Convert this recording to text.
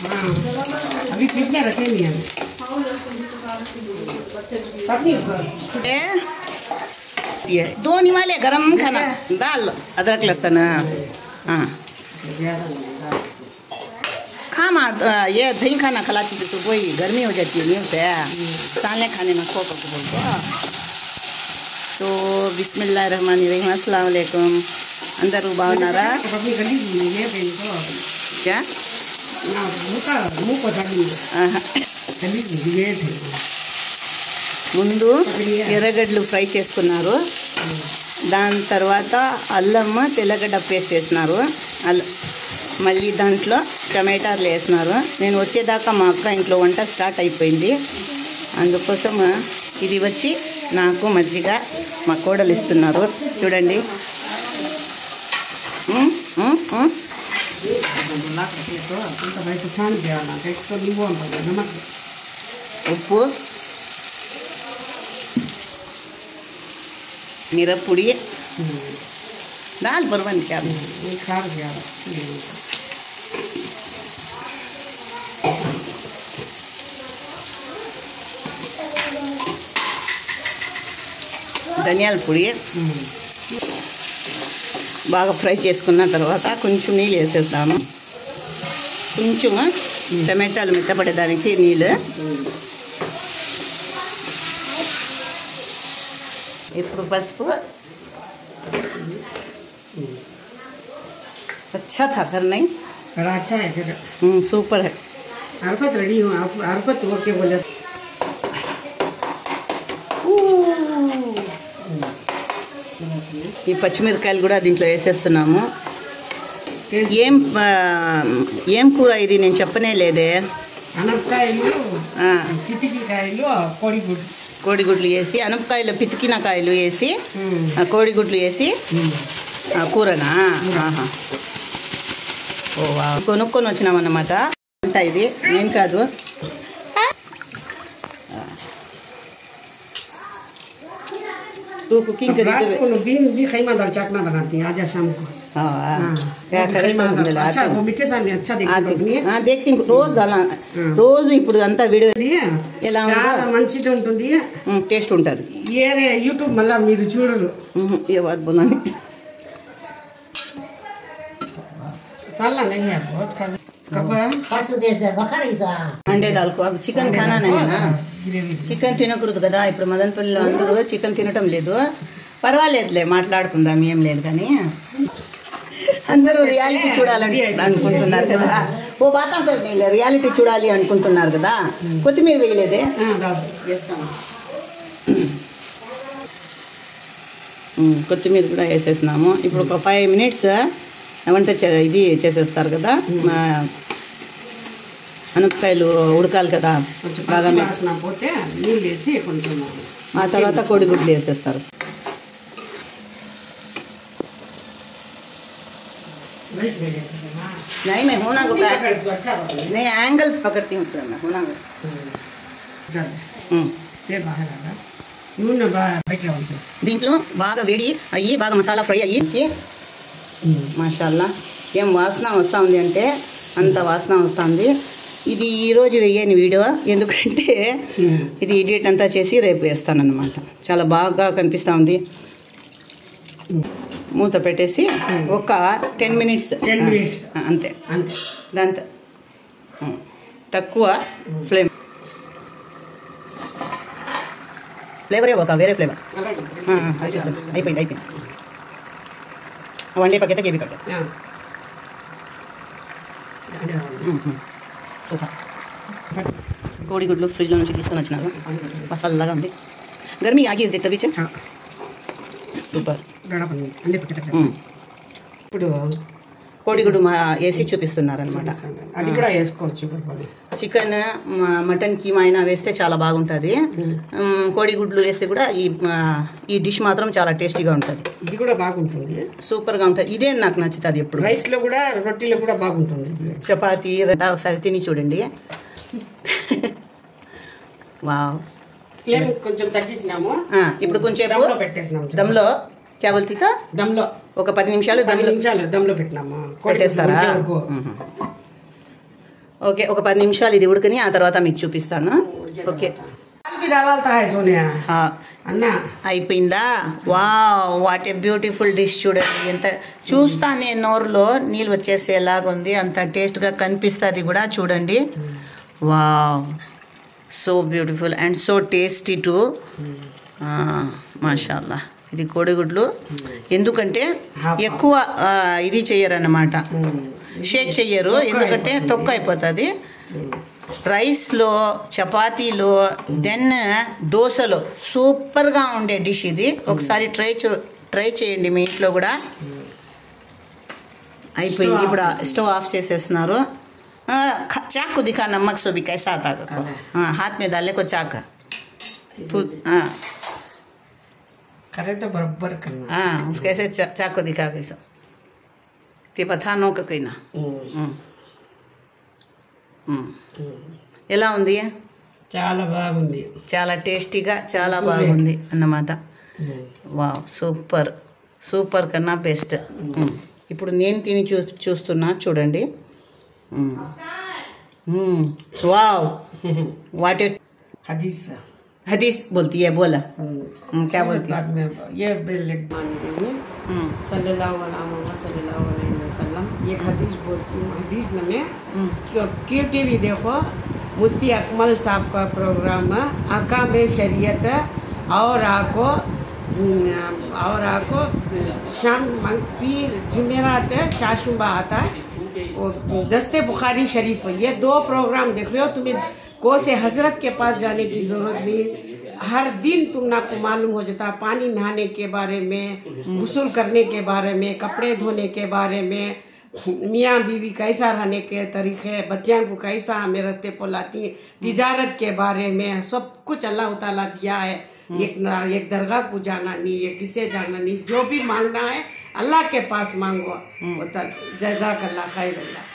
अभी कितने रखे नहीं हैं ये दो निवाले गरम खाना दाल अदरक लहसुन हाँ खाना ये दही खाना खिलाती थी तो वही गर्मी हो जाती है नहीं होता है साले खाने में खोपा को बोलते तो बिस्मिल्लाहिर्रहमानिर्रहीम अस्सलाम वालेकुम अंदर बाగున్నారా क्या ముందు ఎర్రగడ్డలు ఫ్రై చేసుకున్నారు దాని తర్వాత అల్లం తెల్లగడ్డ పేస్ట్ వేస్తున్నారు మళ్ళీ దాంట్లో టమాటాలు వేస్తున్నారు నేను వచ్చేదాకా మా అక్క ఇంట్లో వంట స్టార్ట్ అయిపోయింది అందుకోసం ఇది వచ్చి నాకు మజ్జిగ మా కోడలు ఇస్తున్నారు చూడండి ఉప్పు मिरपुड़ी दाल परवन क्या धनियाल पुड़ी బాగా ఫ్రై చేసుకున్న తర్వాత కొంచెం నీళ్ళు వేసేస్తాము కొంచెం టమాటాలు మెత్తపడడానికి నీళ్ళు ఇప్పుడు పసుపు अच्छा था फिर नहीं अच्छा है फिर सुपर है अरफत रेडी हूँ अरफत ओके बोले ఈ పచ్చిమిరకాయలు కూడా దీంట్లో వేసేస్తున్నాము ఏం కూర ఇది నేను చెప్పనే లేదే అనపకాయలు పితికికాయలు కోడిగుడ్లు వేసి అనపకాయలు పితికిన కాయలు వేసి కోడిగుడ్లు వేసి కూరనా ఓ కొనుక్కొని వచ్చినామన్నమాట అంతా ఇది ఏం కాదు तू कुकिंग करी तो बीन भी खैमा दाल चटना बनाती हैं आज शाम को क्या करें अच्छा वो मीठे साल में अच्छा देखती हां देखती रोज डालना रोज ఇప్పుడు అంతా వీడియో ఎలా చాలా మంచిది ఉంటుంది టేస్ట్ ఉంటది ఏరే యూట్యూబ్ మళ్ళా మీరు చూడరు ये बात बनानी साला नहीं है बहुत खाना कब परसों दे बखारी सा अंडे दाल को अब चिकन खाना नहीं है ना చికెన్ తినకూడదు కదా ఇప్పుడు మదనపల్లిలో అందరూ చికెన్ తినటం లేదు పర్వాలేదులే మాట్లాడుకుందాం ఏం లేదు కానీ అందరూ రియాలిటీ చూడాలని అనుకుంటున్నారు కదా ఓ బాతా సార్ రియాలిటీ చూడాలి అనుకుంటున్నారు కదా కొత్తిమీర వేయలేదే కొత్తిమీర కూడా వేసేసినాము ఇప్పుడు ఒక 5 మినిట్స్ వంట ఇది చేసేస్తారు కదా అనపకాయలు ఉడకాలి కదా బాగా పోతే నీళ్ళు వేసి కొంచెం ఆ తర్వాత కోడిగుడ్లు వేసేస్తారు नहीं मैं होना को नहीं एंगल्स पकड़ती हूँ सर मैं होना को దీంట్లో బాగా వేడి అయ్యి బాగా మసాలా ఫ్రై అయ్యి మాషాల్లా ఏం వాసన వస్తూ ఉంది అంటే అంత వాసన వస్తుంది ఇది ఈరోజు వేయని వీడియో ఎందుకంటే ఇది ఎడిట్ అంతా చేసి రేపు వేస్తానన్నమాట చాలా బాగా కనిపిస్తూ ఉంది మూత పెట్టేసి ఒక 10 మినిట్స్ అంతే దాంతో తక్కువ ఫ్లేమ్ ఫ్లేవరే ఒక వేరే ఫ్లేవర్ అయిపోయింది వన్ డే పక్కైతే కేబీ కట్ట కోడిగుడ్లు ఫ్రిడ్జ్లో నుంచి తీసుకొని వచ్చినారు మసాలాగా ఉంది గర్మీ ఆగి దేఖతా బీచ్ సూపర్ ఇప్పుడు కోడిగుడ్డు వేసి చూపిస్తున్నారు అనమాట అది కూడా వేసుకోవచ్చు చికెన్ మటన్ కీమా అయినా వేస్తే చాలా బాగుంటుంది కోడిగుడ్లు వేస్తే కూడా ఈ డిష్ మాత్రం చాలా టేస్టీగా ఉంటుంది ఇది కూడా బాగుంటుంది సూపర్గా ఉంటుంది ఇదే నాకు నచ్చుతుంది ఎప్పుడు రైస్లో కూడా రొట్టెలో కూడా బాగుంటుంది చపాతీ ఒకసారి తిని చూడండి వావ్ ఫ్లేమ్ కొంచెం తగ్గించినాము ఇప్పుడు కొంచెం దమ్లో పెట్టేసినాము దమ్లో क्या बोलती सर దమ్లో ఒక 10 నిమిషాలు దమ్లో పెట్టినాము పెట్టేస్తారా ఓకే, ఒక 10 నిమిషాలు ఇది ఉడకని ఆ తర్వాత మీకు చూపిస్తాను. ఓకే, అన్నా అయిపోయిందా? Wow, what a beautiful dish చూడండి. ఎంత చూస్తానే నోరులో నీళ్ళు వచ్చేసేలాగుంది, అంత టేస్ట్గా కనిపిస్తుంది కూడా. చూడండి, wow, so beautiful and so tasty too. మాషాల్లా. ఇది కోడిగుడ్లు. ఎందుకంటే ఎక్కువ ఇది చెయ్యరన్నమాట, షేక్ చెయ్యరు, ఎందుకంటే తొక్క అయిపోతుంది. రైస్లో, చపాతీలో, దెన్ దోశలో సూపర్గా ఉండే డిష్ ఇది. ఒకసారి ట్రై చేయండి మీ ఇంట్లో కూడా. అయిపోయింది, ఇప్పుడు స్టవ్ ఆఫ్ చేసేస్తున్నారు. చాకు దిఖా, నమ్మక్ సో भी कैसा आता है, हाथ में डालने को चाक करे तो बराबर करना। कैसे चाकू दिखा कैसे ते पता नो का कहीं ना। ఎలా ఉంది? చాలా బాగుంది, చాలా టేస్టీగా, చాలా బాగుంది అన్నమాట. వావ్, సూపర్, సూపర్ కన్నా బెస్ట్. ఇప్పుడు నేను తిని చూస్తున్నా, చూడండి. వావ్, వాట్ हदीस हदीस बोलती है, बोला क्या बोलती है? बाद में ये सल्लल्लाहु अलैहि वसल्लम एक हदीस बोलती हूँ। हदीस में QTV देखो, मुफ्ती अकमल साहब का प्रोग्राम अहकाम शरीयत और आको शाम पीर जुमेरात शाशुबा आता है, वो दस्ते बुखारी शरीफ। ये 2 प्रोग्राम देख लो, तुम्हें को से हजरत के पास जाने की जरूरत नहीं। हर दिन तुम को मालूम हो जाता, पानी नहाने के बारे में, गुस्ल करने के बारे में, कपड़े धोने के बारे में, मियाँ बीवी कैसा रहने के तरीके, बच्चों को कैसा हमें रास्ते पर लाती, तिजारत के बारे में सब कुछ अल्लाह ताला दिया है। एक दरगाह को जाना नहीं है, किसे जाना नहीं, जो भी मांगना है अल्लाह के पास मांगो। जज़ाकल्लाह खैर। अल्लाह